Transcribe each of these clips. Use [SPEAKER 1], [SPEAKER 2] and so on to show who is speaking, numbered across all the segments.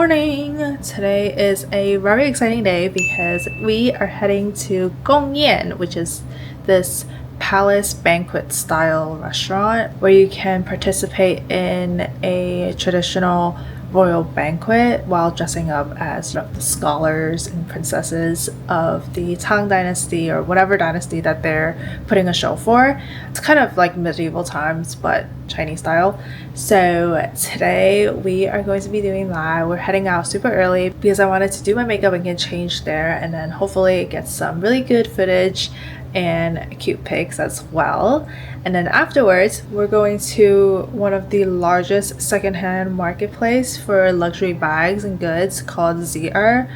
[SPEAKER 1] morning! Today is a very exciting day because we are heading to Gongyan, which is this palace banquet style restaurant where you can participate in a traditional royal banquet while dressing up as the scholars and princesses of the Tang Dynasty or whatever dynasty that they're putting a show for. It's kind of like medieval times but Chinese style. So today we are going to be doing that. We're heading out super early because I wanted to do my makeup and get changed there, and then hopefully get some really good footage and cute pics as well. And then afterwards we're going to one of the largest secondhand marketplace for luxury bags and goods called ZZER,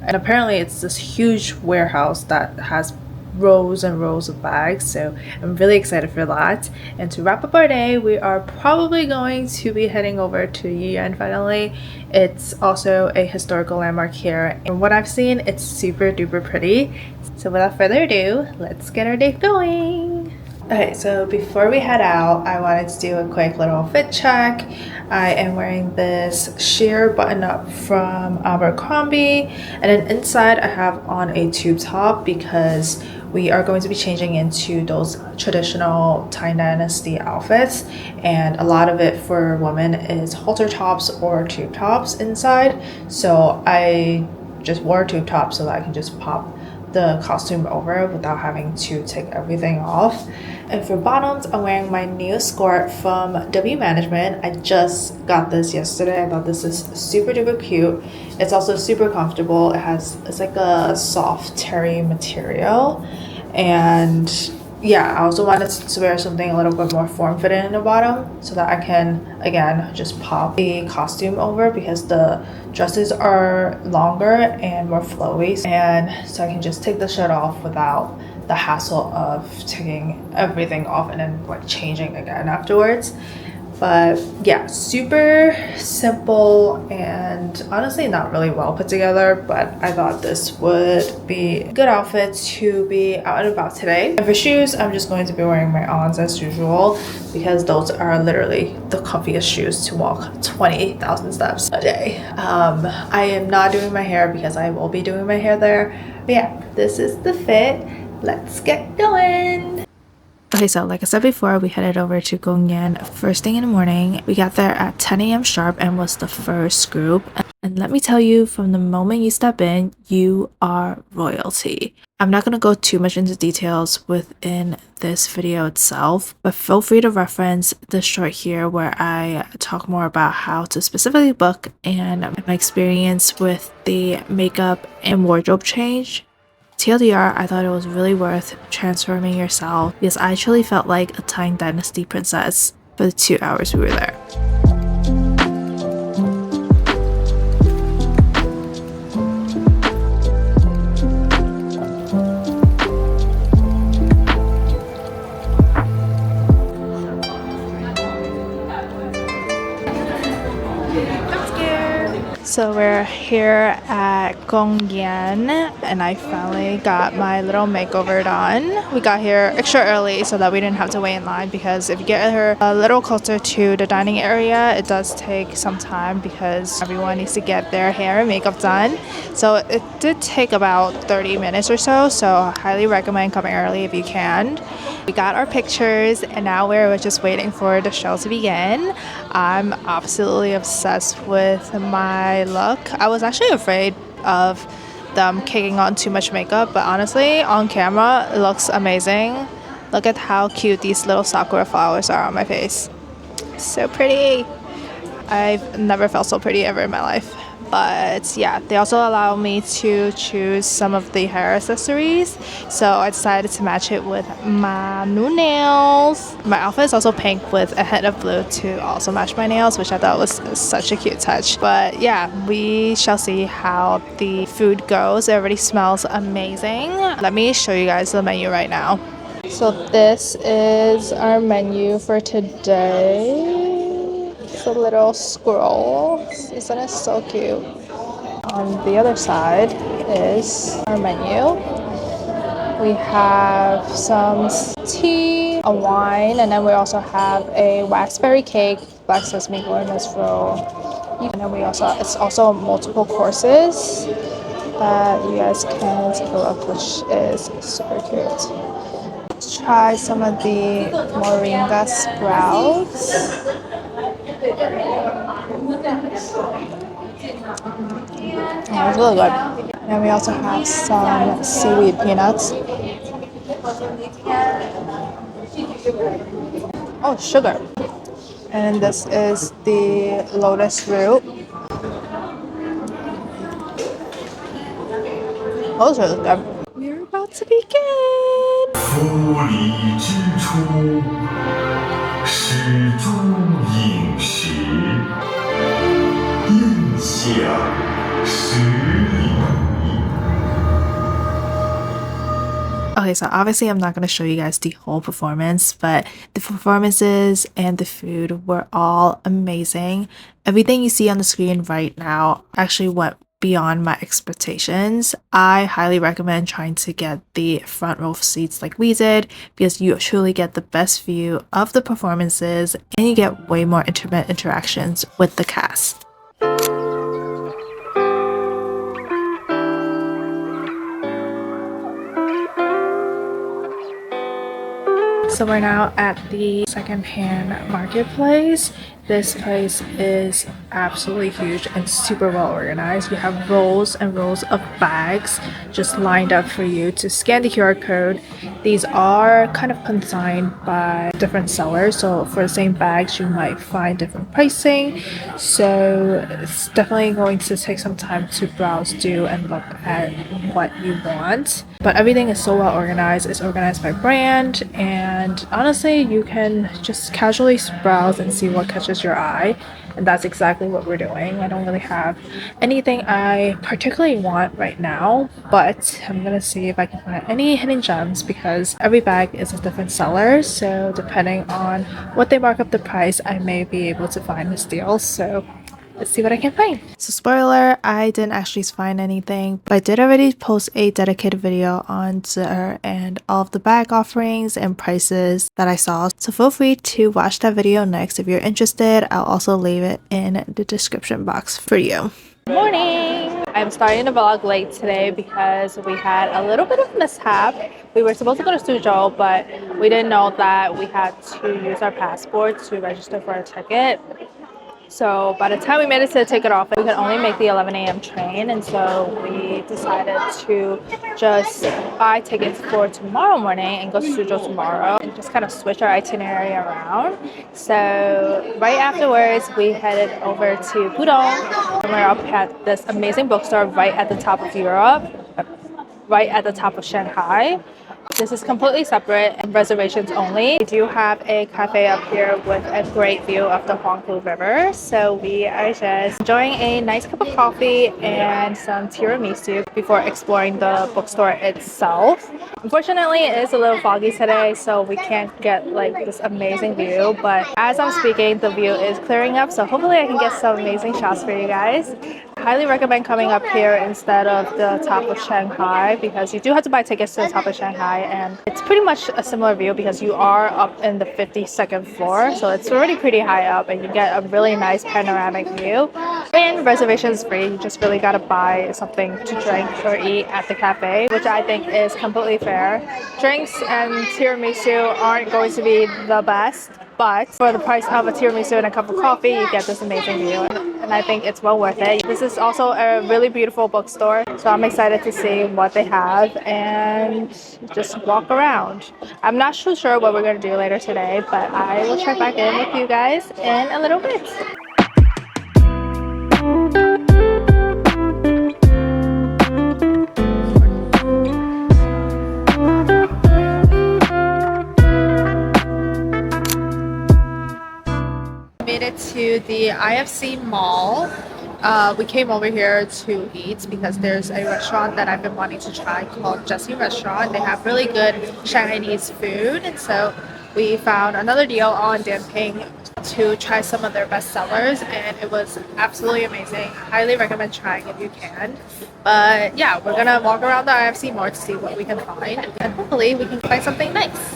[SPEAKER 1] and apparently it's this huge warehouse that has rows and rows of bags, so I'm really excited for that. And to wrap up our day, we are probably going to be heading over to Yuyuan finally. It's also a historical landmark here, and what I've seen, it's super duper pretty. So without further ado, let's get our day going. Okay, so before we head out, I wanted to do a quick little fit check. I am wearing this sheer button up from Abercrombie, and then inside I have on a tube top because we are going to be changing into those traditional Tang Dynasty outfits, and a lot of it for women is halter tops or tube tops inside. So I just wore a tube top so that I can just pop the costume over without having to take everything off. And for bottoms, I'm wearing my new skirt from W Management. I just got this yesterday. I thought this is super duper cute. It's also super comfortable. It's like a soft terry material, and yeah, I also wanted to wear something a little bit more form-fitting in the bottom so that I can, again, just pop the costume over because the dresses are longer and more flowy, and so I can just take the shirt off without the hassle of taking everything off and then like changing again afterwards. But yeah, super simple and honestly not really well put together, but I thought this would be a good outfit to be out and about today. And for shoes, I'm just going to be wearing my Ons as usual because those are literally the comfiest shoes to walk 20,000 steps a day. I am not doing my hair because I will be doing my hair there. But yeah, this is the fit. Let's get going. Okay, so like I said before, we headed over to Gongyan first thing in the morning. We got there at 10 a.m. sharp and was the first group. And let me tell you, from the moment you step in, you are royalty. I'm not going to go too much into details within this video itself, but feel free to reference the short here where I talk more about how to specifically book and my experience with the makeup and wardrobe change. TLDR, I thought it was really worth transforming yourself because I actually felt like a Tang Dynasty princess for the 2 hours we were there. So we're here at Gongyan and I finally got my little makeover done. We got here extra early so that we didn't have to wait in line, because if you get here a little closer to the dining area, it does take some time because everyone needs to get their hair and makeup done. So it did take about 30 minutes or so, so I highly recommend coming early if you can. We got our pictures and now we're just waiting for the show to begin. I'm absolutely obsessed with my look. I was actually afraid of them kicking on too much makeup, but honestly, on camera, it looks amazing. Look at how cute these little sakura flowers are on my face. So pretty. I've never felt so pretty ever in my life. But yeah, they also allow me to choose some of the hair accessories, so I decided to match it with my new nails. My outfit is also pink with a hint of blue to also match my nails, which I thought was such a cute touch. But yeah, we shall see how the food goes. It already smells amazing. Let me show you guys the menu right now. So this is our menu for today. It's a little scroll. Isn't it so cute? On the other side is our menu. We have some tea, a wine, and then we also have a waxberry cake, black sesame gourmet roll, And then it's also multiple courses that you guys can take a look, which is super cute. Let's try some of the moringa sprouts. Oh, it's really good. And we also have some seaweed peanuts. Oh, sugar. And this is the lotus root. Those are really good. We're about to begin. 夫离之初，始终饮食，印象实已。Okay, so obviously I'm not going to show you guys the whole performance, but the performances and the food were all amazing. Everything you see on the screen right now actually went beyond my expectations. I highly recommend trying to get the front row seats like we did because you truly get the best view of the performances and you get way more intimate interactions with the cast. So we're now at the secondhand marketplace. This place is absolutely huge and super well organized. You have rows and rows of bags just lined up for you to scan the QR code. These are kind of consigned by different sellers, so for the same bags you might find different pricing. So it's definitely going to take some time to browse through and look at what you want. But everything is so well organized. It's organized by brand, and honestly you can just casually browse and see what catches your eye, and that's exactly what we're doing. I don't really have anything I particularly want right now, but I'm gonna see if I can find any hidden gems because every bag is a different seller, so depending on what they mark up the price I may be able to find this deal. So let's see what I can find. So spoiler, I didn't actually find anything, but I did already post a dedicated video on ZZER and all of the bag offerings and prices that I saw. So feel free to watch that video next if you're interested. I'll also leave it in the description box for you. Good morning! I'm starting the vlog late today because we had a little bit of mishap. We were supposed to go to Suzhou, but we didn't know that we had to use our passport to register for a ticket. So by the time we made it to the ticket office, we could only make the 11 a.m. train, and so we decided to just buy tickets for tomorrow morning and go to Suzhou tomorrow and just kind of switch our itinerary around. So right afterwards, we headed over to Pudong, and we're up at this amazing bookstore right at the top of Europe, right at the top of Shanghai. This is completely separate and reservations only. We do have a cafe up here with a great view of the Huangpu River. So we are just enjoying a nice cup of coffee and some tiramisu before exploring the bookstore itself. Unfortunately, it is a little foggy today, so we can't get like this amazing view. But as I'm speaking, the view is clearing up, so hopefully I can get some amazing shots for you guys. I highly recommend coming up here instead of the top of Shanghai because you do have to buy tickets to the top of Shanghai, and it's pretty much a similar view because you are up in the 52nd floor, so it's already pretty high up and you get a really nice panoramic view. And reservations free, you just really gotta buy something to drink or eat at the cafe, which I think is completely fair. Drinks and tiramisu aren't going to be the best, but for the price of a tiramisu and a cup of coffee, you get this amazing view, and I think it's well worth it. This is also a really beautiful bookstore, so I'm excited to see what they have and just walk around. I'm not too sure what we're going to do later today, but I will check back in with you guys in a little bit. Made it to the IFC mall. We came over here to eat because there's a restaurant that I've been wanting to try called ZZER Restaurant. They have really good Chinese food, and so we found another deal on Dianping to try some of their best sellers, and it was absolutely amazing. Highly recommend trying if you can. But yeah, we're gonna walk around the IFC mall to see what we can find, and hopefully we can find something nice.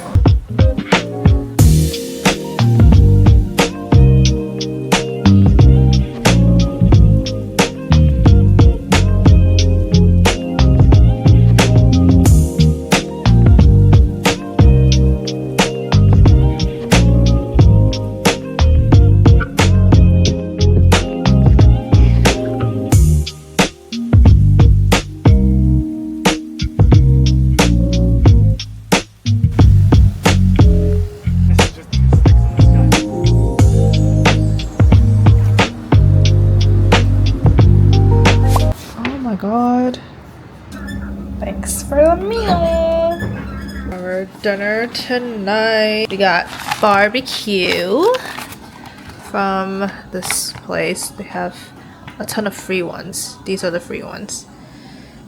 [SPEAKER 1] Meow. Our dinner tonight, we got barbecue from this place. They have a ton of free ones. These are the free ones.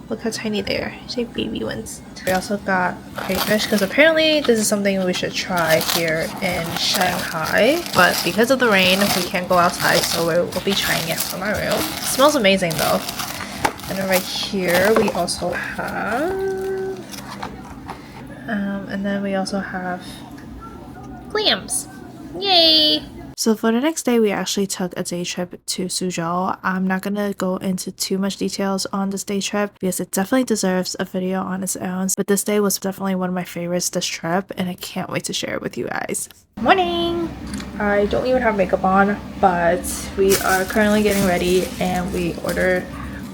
[SPEAKER 1] Look how tiny they are. These are baby ones. We also got crayfish because apparently this is something we should try here in Shanghai. But because of the rain, we can't go outside, so we'll be trying it from our room. It smells amazing though. And then right here we also have, and then we also have clams. Yay! So for the next day, we actually took a day trip to Suzhou. I'm not gonna go into too much details on this day trip because it definitely deserves a video on its own. But this day was definitely one of my favorites this trip, and I can't wait to share it with you guys. Morning! I don't even have makeup on, but we are currently getting ready and we ordered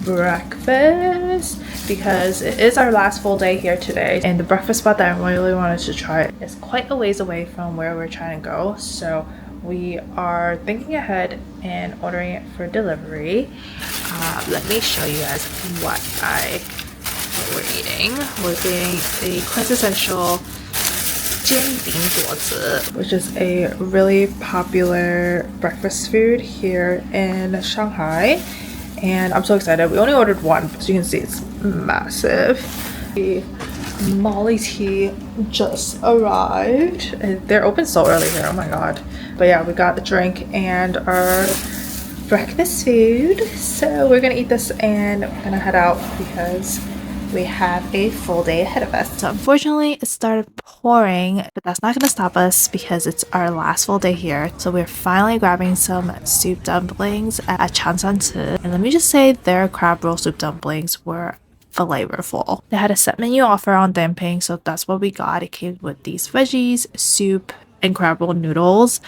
[SPEAKER 1] breakfast because it is our last full day here today, and the breakfast spot that I really wanted to try is quite a ways away from where we're trying to go. So we are thinking ahead and ordering it for delivery. Let me show you guys what we're eating. We're getting a quintessential which is a really popular breakfast food here in Shanghai. And I'm so excited. We only ordered one, so you can see it's massive. The Molly tea just arrived. And they're open so early here, oh my god. But yeah, we got the drink and our breakfast food. So we're gonna eat this and we're gonna head out because we have a full day ahead of us. So unfortunately, it started pouring, but that's not gonna stop us because it's our last full day here. So we're finally grabbing some soup dumplings at Changsanci. And let me just say their crab roll soup dumplings were flavorful. They had a set menu offer on Dianping, so that's what we got. It came with these veggies, soup, and crab roll noodles.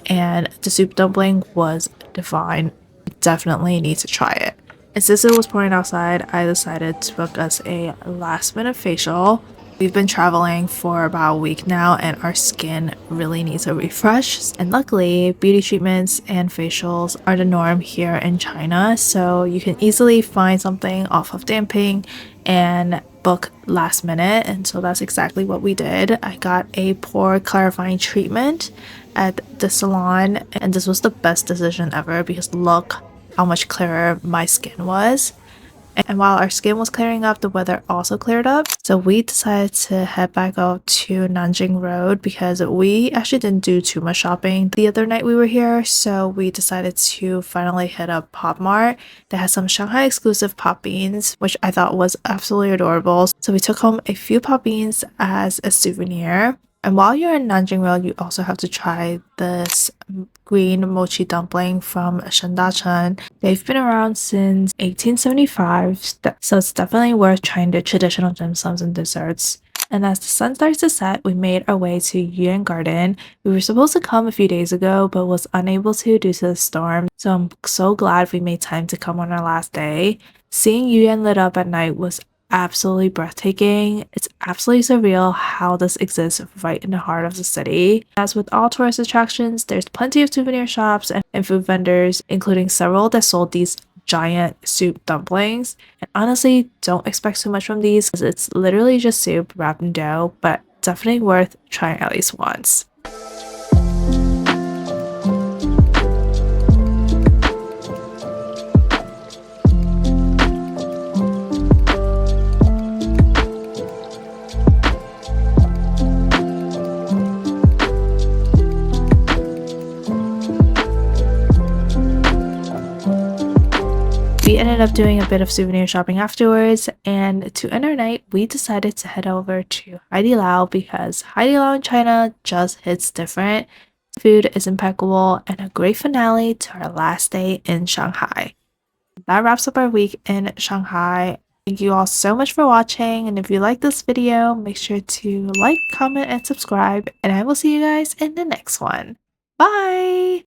[SPEAKER 1] And the soup dumpling was divine. Definitely need to try it. And since it was pouring outside, I decided to book us a last minute facial. We've been traveling for about a week now and our skin really needs a refresh. And luckily, beauty treatments and facials are the norm here in China. So you can easily find something off of Dianping and book last minute. And so that's exactly what we did. I got a pore clarifying treatment at the salon. And this was the best decision ever because look how much clearer my skin was. And while our skin was clearing up, the weather also cleared up. So we decided to head back out to Nanjing Road because we actually didn't do too much shopping the other night we were here. So we decided to finally hit up Pop Mart. They had some Shanghai exclusive pop beans, which I thought was absolutely adorable. So we took home a few pop beans as a souvenir. And while you're in Nanjing Road, you also have to try this green mochi dumpling from Shendacheng. They've been around since 1875, so it's definitely worth trying the traditional dim sums and desserts. And as the sun starts to set, we made our way to Yuan Garden. We were supposed to come a few days ago, but was unable to due to the storm. So I'm so glad we made time to come on our last day. Seeing Yuan lit up at night was absolutely breathtaking. It's absolutely surreal how this exists right in the heart of the city. As with all tourist attractions, there's plenty of souvenir shops and food vendors, including several that sold these giant soup dumplings. And honestly, don't expect too much from these because it's literally just soup wrapped in dough, but definitely worth trying at least once. We ended up doing a bit of souvenir shopping afterwards, and to end our night, we decided to head over to Haidilao because Haidilao in China just hits different. Food is impeccable and a great finale to our last day in Shanghai. That wraps up our week in Shanghai. Thank you all so much for watching, and if you like this video, make sure to like, comment, and subscribe, and I will see you guys in the next one. Bye!